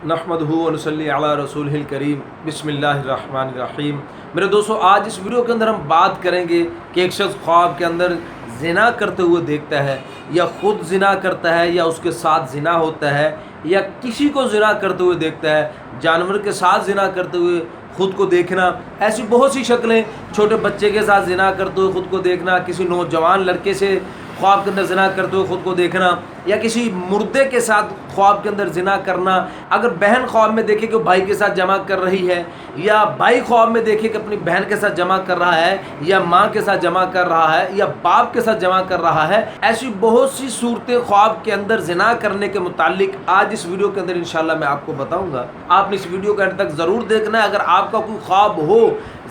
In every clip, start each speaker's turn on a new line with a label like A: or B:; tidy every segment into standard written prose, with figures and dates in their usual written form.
A: नहमदहू व नसल्ली अला रसूलिल करीम बिस्मिल्लाहिर्रहमानिर्रहीम। मेरे दोस्तों, आज इस वीडियो के अंदर हम बात करेंगे कि एक शख्स ख्वाब के अंदर ज़िना करते हुए देखता है, या ख़ुद ज़िना करता है, या उसके साथ ज़िना होता है, या किसी को ज़िना करते हुए देखता है, जानवर के साथ ज़िना करते हुए ख़ुद को देखना। ऐसी बहुत सी शक्लें, छोटे बच्चे के साथ ज़िना करते हुए ख़ुद को देखना, किसी नौजवान लड़के से ख्वाब के अंदर ज़िना करते हुए ख़ुद को देखना, या किसी मुर्दे के साथ ख्वाब के अंदर ज़िना करना। अगर बहन ख्वाब में देखे कि वो भाई के साथ जमा कर रही है, या भाई ख्वाब में देखे कि अपनी बहन के साथ जमा कर रहा है, या माँ के साथ जमा कर रहा है, या बाप के साथ जमा कर रहा है, ऐसी बहुत सी सूरतें ख्वाब के अंदर ज़िना करने के मुतालिक आज इस वीडियो के अंदर इंशाल्लाह मैं आपको बताऊँगा। आपने इस वीडियो के अंत तक ज़रूर देखना है। अगर आपका कोई ख्वाब हो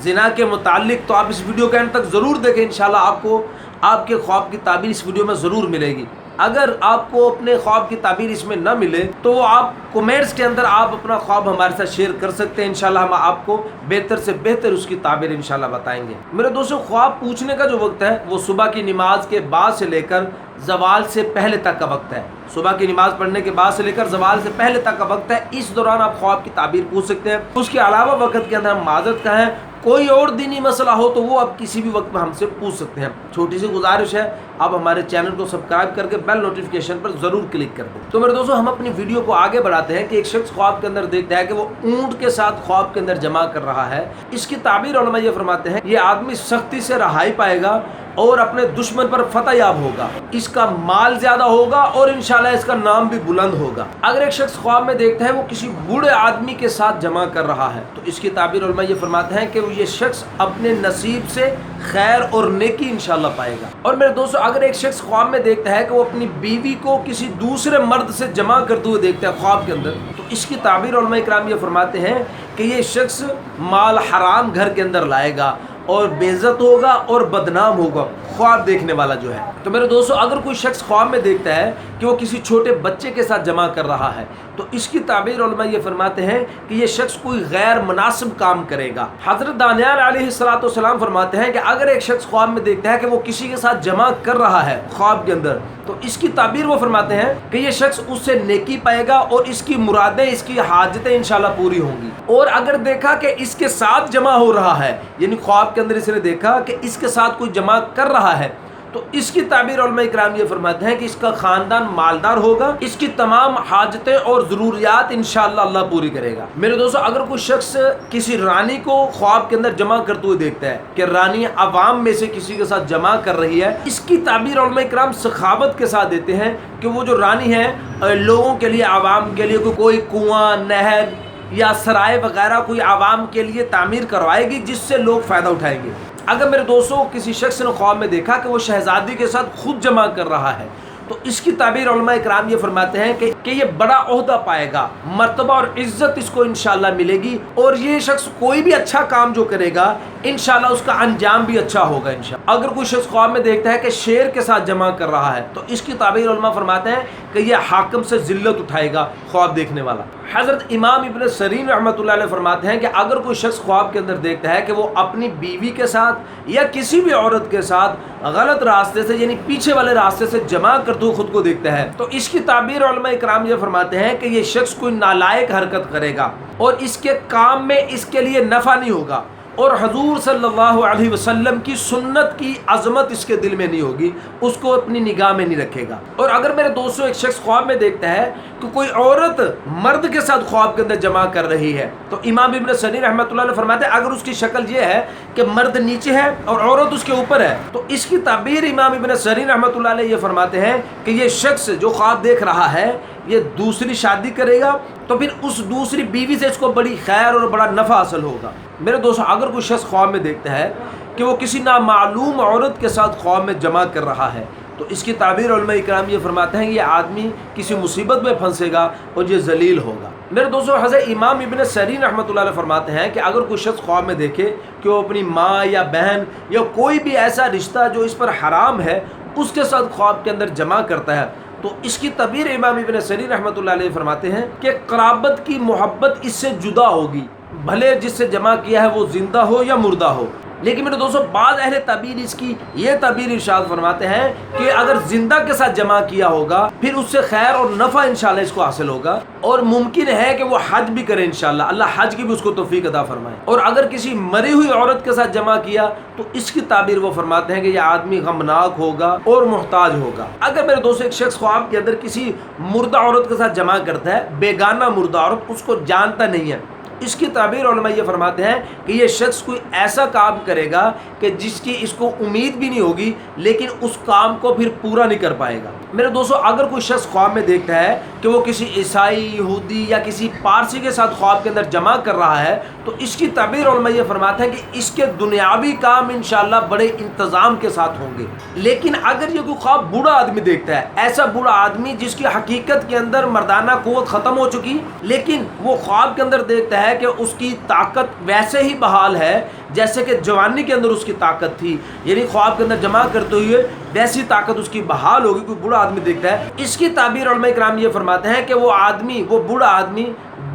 A: ज़िना के मुतालिक तो आप इस वीडियो के अंत तक ज़रूर देखें। इंशाल्लाह आपको आपके ख्वाब की ताबीर इस वीडियो में ज़रूर मिलेगी। अगर आपको अपने ख्वाब की ताबीर इसमें न मिले तो आप कमेंट्स के अंदर आप अपना ख्वाब हमारे साथ शेयर कर सकते हैं। इंशाल्लाह हम आपको बेहतर से बेहतर उसकी ताबीर इंशाल्लाह बताएंगे। मेरे दोस्तों, ख्वाब पूछने का जो वक्त है वो सुबह की नमाज के बाद से लेकर ज़वाल से पहले तक का वक्त है। सुबह की नमाज पढ़ने के बाद से लेकर ज़वाल से पहले तक का वक्त है। इस दौरान आप ख्वाब की ताबीर पूछ सकते हैं। उसके अलावा वक्त के अंदर हम माजरत का है, कोई और दीनी मसला हो तो वो आप किसी भी वक्त में हमसे पूछ सकते हैं। छोटी सी गुजारिश है, आप हमारे चैनल को सब्सक्राइब करके बेल नोटिफिकेशन पर ज़रूर क्लिक कर दें। तो मेरे दोस्तों, हम अपनी वीडियो को आगे बढ़ाते हैं कि एक शख्स ख्वाब के अंदर देखता है कि वो ऊंट के साथ ख्वाब के अंदर जमा कर रहा है। इसकी ताबीर उलमा ये फरमाते हैं, ये आदमी सख्ती से रहाई पाएगा और अपने दुश्मन पर फतह याब होगा, इसका माल ज्यादा होगा और इंशाल्लाह इसका नाम भी बुलंद होगा। अगर एक शख्स ख्वाब में देखता है वो किसी बूढ़े आदमी के साथ जमा कर रहा है तो इसकी ताबीर उलमा ये फरमाते हैं कि ये शख्स अपने नसीब से खैर और नेकी इंशाल्लाह पाएगा। और मेरे दोस्तों, अगर एक शख्स ख्वाब में देखता है कि वो अपनी बीवी को किसी दूसरे मर्द से जमा करते हुए देखता है ख्वाब के अंदर, तो इसकी ताबीर उलमा इकराम ये फरमाते हैं कि ये शख्स माल हराम घर के अंदर लाएगा और बेइज्जत होगा और बदनाम होगा ख्वाब देखने वाला जो है। तो मेरे दोस्तों, अगर कोई शख्स ख्वाब में देखता है कि वो किसी छोटे बच्चे के साथ जमा कर रहा है तो इसकी ताबीर उलमा ये फरमाते हैं कि ये शख्स कोई गैर मुनासिब काम करेगा। हज़रत दानियाल अलैहिस्सलाम फरमाते हैं कि अगर एक शख्स ख्वाब में देखता है कि वो किसी के साथ जमा कर रहा है ख्वाब के अंदर तो इसकी ताबीर वो फरमाते हैं कि ये शख्स उससे नेकी पाएगा और इसकी मुरादें, इसकी हाजतें इंशाल्लाह पूरी होंगी। और अगर देखा कि इसके साथ जमा हो रहा है, यानी ख्वाब के अंदर इसने देखा कि इसके साथ कोई जमा कर रहा है, तो इसकी ताबीर उलमा इकराम ये फरमाते हैं कि इसका ख़ानदान मालदार होगा, इसकी तमाम हाजतें और ज़रूरियात इंशाअल्लाह अल्लाह पूरी करेगा। मेरे दोस्तों, अगर कोई शख्स किसी रानी को ख्वाब के अंदर जमा करते हुए देखता है कि रानी अवाम में से किसी के साथ जमा कर रही है, इसकी ताबीर उलमा इकराम सखावत के साथ देते हैं कि वो जो रानी है लोगों के लिए, आवाम के लिए कोई कुआं, नहर या सराय वगैरह कोई आवाम के लिए तामीर करवाएगी जिससे लोग फ़ायदा उठाएंगे। अगर मेरे दोस्तों किसी शख्स ने ख्वाब में देखा कि वो शहजादी के साथ खुद जमा कर रहा है तो इसकी ताबीर उलमा इकराम ये फरमाते हैं कि ये बड़ा ओहदा पाएगा, मर्तबा और इज्जत इसको इंशाल्लाह मिलेगी, और ये शख्स कोई भी अच्छा काम जो करेगा इंशाल्लाह उसका अंजाम भी अच्छा होगा इंशाल्लाह। अगर कोई शख्स ख्वाब में देखता है कि शेर के साथ जमा कर रहा है तो इसकी ताबीर उलमा फरमाते हैं कि ये हाकिम से जिल्लत उठाएगा ख्वाब देखने वाला। हज़रत इमाम इब्न सरीन रहमतुल्लाह अलैह फरमाते हैं कि अगर कोई शख्स ख्वाब के अंदर देखता है कि वो अपनी बीवी के साथ या किसी भी औरत के साथ गलत रास्ते से, यानी पीछे वाले रास्ते से जमा करते हुए खुद को देखता है तो इसकी ताबीर उलमा इकराम ये फरमाते हैं कि ये शख्स कोई नालायक हरकत करेगा और इसके काम में इसके लिए नफ़ा नहीं होगा, और हजूर सल्लल्लाहु अलैहि वसल्लम की सुन्नत की अजमत इसके दिल में नहीं होगी, उसको अपनी निगाह में नहीं रखेगा। और अगर मेरे दोस्तों एक शख्स ख्वाब में देखता है कि कोई औरत मर्द के साथ ख्वाब के अंदर जमा कर रही है तो इमाम इब्न सनी रहमतुल्लाह अलैह फरमाते हैं अगर उसकी शक्ल ये है कि मर्द नीचे है और औरत उसके ऊपर है तो इसकी ताबीर इमाम इब्न सनी रहमतुल्लाह अलैह ये फरमाते हैं कि ये शख्स जो ख्वाब देख रहा है ये दूसरी शादी करेगा तो फिर उस दूसरी बीवी से इसको बड़ी खैर और बड़ा नफ़ा हासिल होगा। मेरे दोस्तों, अगर कोई शख्स ख्वाब में देखता है कि वो किसी नामालूम औरत के साथ ख्वाब में जमा कर रहा है तो इसकी ताबीर उलमा इकराम ये फरमाते हैं ये आदमी किसी मुसीबत में फंसेगा और ये जलील होगा। मेरे दोस्तों, हज़रत इमाम इब्न सरीन रहमतुल्लाह अलैह फरमाते हैं कि अगर कोई शख्स ख्वाब में देखे कि वो अपनी माँ या बहन या कोई भी ऐसा रिश्ता जो इस पर हराम है उसके साथ ख्वाब के अंदर जमा करता है तो इसकी ताबीर इमाम इब्न सरीन रहमतुल्लाह अलैह फरमाते हैं कि क़राबत की मोहब्बत इससे जुदा होगी, भले जिससे जमा किया है वो जिंदा हो या मुर्दा हो। لیکن میرے دوستوں بعض اہل تعبیر اس کی یہ تعبیر ارشاد فرماتے ہیں کہ اگر زندہ کے ساتھ جمع کیا ہوگا پھر اس سے خیر اور نفع انشاءاللہ اس کو حاصل ہوگا، اور ممکن ہے کہ وہ حج بھی کرے انشاءاللہ، اللہ حج کی بھی اس کو توفیق عطا فرمائے۔ اور اگر کسی مری ہوئی عورت کے ساتھ جمع کیا تو اس کی تعبیر وہ فرماتے ہیں کہ یہ آدمی غمناک ہوگا اور محتاج ہوگا۔ اگر میرے دوست ایک شخص خواب کے اندر کسی مردہ عورت کے ساتھ جمع کرتا ہے، بیگانہ مردہ عورت، اس کو جانتا نہیں ہے، اس کی تعبیر علماء یہ فرماتے ہیں کہ یہ شخص کوئی ایسا کام کرے گا کہ جس کی اس کو امید بھی نہیں ہوگی، لیکن اس کام کو پھر پورا نہیں کر پائے گا۔ میرے دوستو اگر کوئی شخص خواب میں دیکھتا ہے کہ وہ کسی عیسائی، یہودی یا کسی پارسی کے ساتھ خواب کے اندر جمع کر رہا ہے تو اس کی تعبیر علماء یہ فرماتے ہیں کہ اس کے دنیاوی کام انشاءاللہ بڑے انتظام کے ساتھ ہوں گے۔ لیکن اگر یہ کوئی خواب بوڑھا آدمی دیکھتا ہے، ایسا بوڑھا آدمی جس کی حقیقت کے اندر مردانہ قوت ختم ہو چکی، لیکن وہ خواب کے اندر دیکھتا ہے کہ اس کی طاقت ویسے ہی بحال ہے جیسے کہ جوانی کے اندر اس کی طاقت تھی، یعنی خواب کے اندر جمع کرتے ہوئے ویسی طاقت اس کی بحال ہوگی، کوئی بوڑھا آدمی دیکھتا ہے، اس کی تعبیر علماء کرام یہ فرماتے ہیں کہ وہ بوڑھا آدمی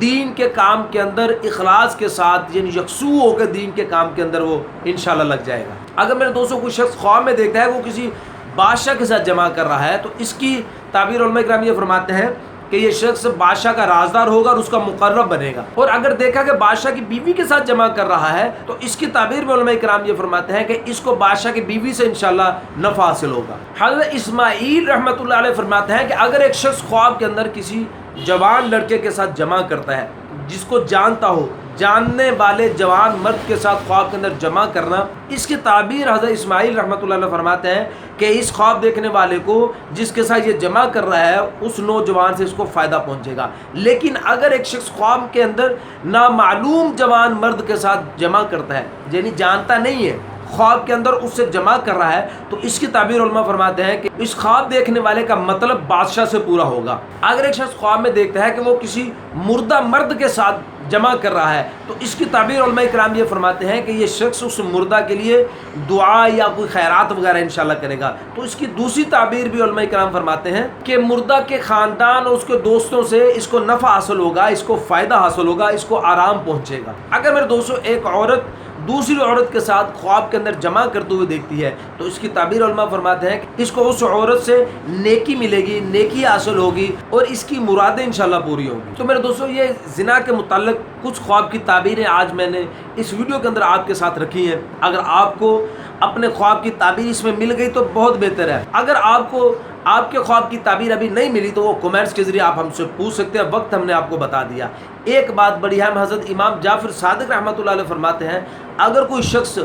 A: دین کے کام کے اندر اخلاص کے ساتھ یعنی یکسو ہو کے دین کے کام کے اندر وہ انشاءاللہ لگ جائے گا۔ اگر میرے دوستوں کوئی شخص خواب میں دیکھتا ہے وہ کسی بادشاہ کے ساتھ جمع کر رہا ہے تو اس کی تعبیر علماء کرام یہ فرماتے ہیں کہ یہ شخص بادشاہ کا رازدار ہوگا اور اس کا مقرب بنے گا۔ اور اگر دیکھا کہ بادشاہ کی بیوی کے ساتھ جمع کر رہا ہے تو اس کی تعبیر میں علماء کرام یہ فرماتے ہیں کہ اس کو بادشاہ کی بیوی سے انشاءاللہ نفع حاصل ہوگا۔ حضرت اسماعیل رحمۃ اللہ علیہ فرماتے ہیں کہ اگر ایک شخص خواب کے اندر کسی جوان لڑکے کے ساتھ جمع کرتا ہے جس کو جانتا ہو، جاننے والے جوان مرد کے ساتھ خواب کے اندر جمع کرنا، اس کی تعبیر حضرت اسماعیل رحمۃ اللہ علیہ فرماتے ہیں کہ اس خواب دیکھنے والے کو جس کے ساتھ یہ جمع کر رہا ہے اس نوجوان سے اس کو فائدہ پہنچے گا۔ لیکن اگر ایک شخص خواب کے اندر نامعلوم جوان مرد کے ساتھ جمع کرتا ہے، یعنی جانتا نہیں ہے، خواب کے اندر اس سے جمع کر رہا ہے، تو اس کی تعبیر علماء فرماتے ہیں کہ اس خواب دیکھنے والے کا مطلب بادشاہ سے پورا ہوگا۔ اگر ایک شخص خواب میں دیکھتا ہے کہ وہ کسی مردہ مرد کے ساتھ جمع کر رہا ہے تو اس کی تعبیر علماء کرام یہ فرماتے ہیں کہ یہ شخص اس مردہ کے لیے دعا یا کوئی خیرات وغیرہ انشاءاللہ کرے گا۔ تو اس کی دوسری تعبیر بھی علماء کرام فرماتے ہیں کہ مردہ کے خاندان اور اس کے دوستوں سے اس کو نفع حاصل ہوگا، اس کو فائدہ حاصل ہوگا، اس کو آرام پہنچے گا۔ اگر میرے دوستوں ایک عورت دوسری عورت کے ساتھ خواب کے اندر جمع کرتے ہوئے دیکھتی ہے تو اس کی تعبیر علماء فرماتے ہیں کہ اس کو اس عورت سے نیکی ملے گی، نیکی حاصل ہوگی اور اس کی مرادیں انشاءاللہ پوری ہوں گی۔ تو میرے دوستوں یہ زنا کے متعلق کچھ خواب کی تعبیریں آج میں نے اس ویڈیو کے اندر آپ کے ساتھ رکھی ہیں۔ اگر آپ کو اپنے خواب کی تعبیر اس میں مل گئی تو بہت بہتر ہے، اگر آپ کو آپ کے خواب کی تعبیر ابھی نہیں ملی تو وہ کومنٹس کے ذریعے آپ ہم سے پوچھ سکتے ہیں، وقت ہم نے آپ کو بتا دیا۔ ایک بات بڑی اہم، حضرت امام جعفر صادق رحمۃ اللہ علیہ فرماتے ہیں اگر کوئی شخص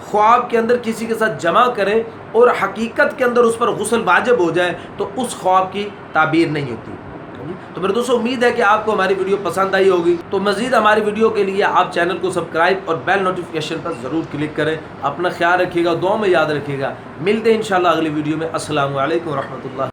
A: خواب کے اندر کسی کے ساتھ جمع کرے اور حقیقت کے اندر اس پر غسل واجب ہو جائے تو اس خواب کی تعبیر نہیں ہوتی۔ تو میرے دوستوں امید ہے کہ آپ کو ہماری ویڈیو پسند آئی ہوگی، تو مزید ہماری ویڈیو کے لیے آپ چینل کو سبسکرائب اور بیل نوٹیفیکیشن پر ضرور کلک کریں۔ اپنا خیال رکھیے گا، دعاؤں میں یاد رکھیے گا۔ ملتے ہیں انشاءاللہ اگلی ویڈیو میں۔ السلام علیکم ورحمۃ اللہ۔